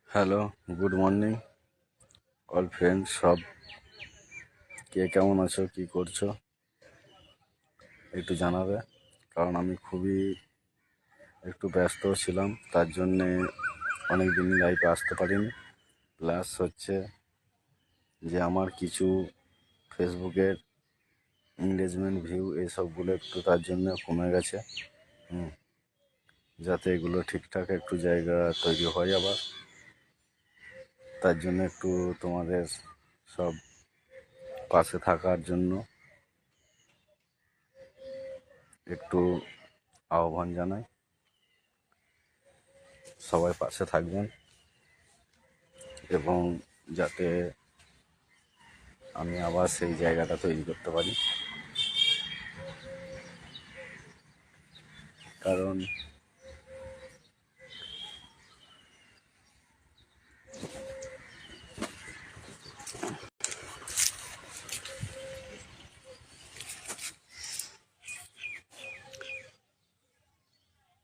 Hello, good morning all friends. সব কে কেমন আছো, কি করছো একটু জানাবে। কারণ আমি খুবই একটু ব্যস্ত ছিলাম, তার জন্যে অনেক দিন লাইভে আসতে পারিনি। প্লাস হচ্ছে যে আমার কিছু ফেসবুকের এঙ্গেজমেন্ট ভিউ এসবগুলো একটু তার জন্য কমে গেছে। যাতে এগুলো ঠিকঠাক একটু জায়গা তৈরি হয় আবার, তার জন্য একটু তোমাদের সব পাশে থাকার জন্য একটু আহ্বান জানাই। সবাই পাশে থাকবেন এবং যাতে আমি আবার সেই জায়গাটা তৈরি করতে পারি। কারণ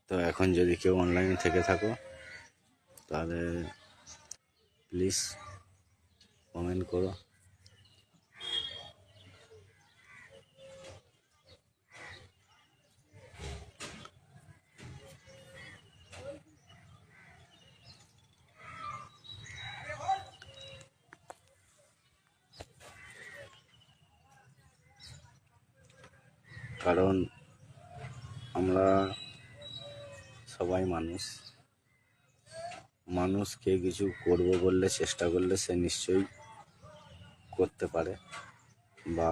তো এখন যদি কেউ অনলাইনে থেকে থাকো তাহলে প্লিজ কমেন্ট করো। কারণ আমরা সবাই মানুষকে কিছু করব বললে, চেষ্টা করলে সে নিশ্চয়ই করতে পারে, বা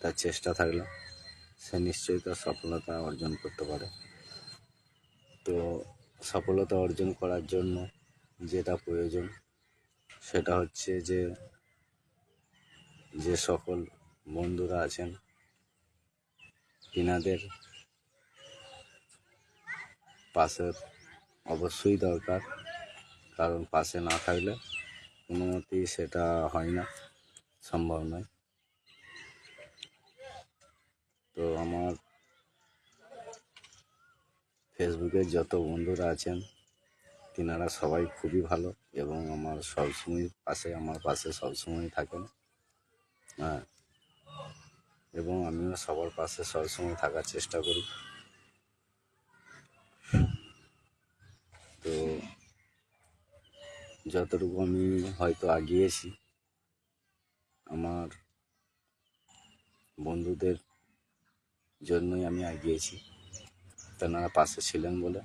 তার চেষ্টা থাকলে সে নিশ্চয়ই তার সফলতা অর্জন করতে পারে। তো সফলতা অর্জন করার জন্য যেটা প্রয়োজন সেটা হচ্ছে যে সকল বন্ধুরা আছেন তিনাদের পাশের অবশ্যই দরকার। কারণ পাশে না থাকলে কোনো মতেই সেটা হয় না, সম্ভব নয়। তো আমার ফেসবুকের যত বন্ধুরা আছেন তিনারা সবাই খুবই ভালো এবং আমার পাশে সবসময় থাকেন। হ্যাঁ, এবং আমিও সবার পাশে সবসময় থাকার চেষ্টা করি। তো যতটুকু আমি হয়তো আগিয়েছি আমার বন্ধুদের জন্যই আমি আগিয়েছি, তেনারা পাশে ছিলেন বলে।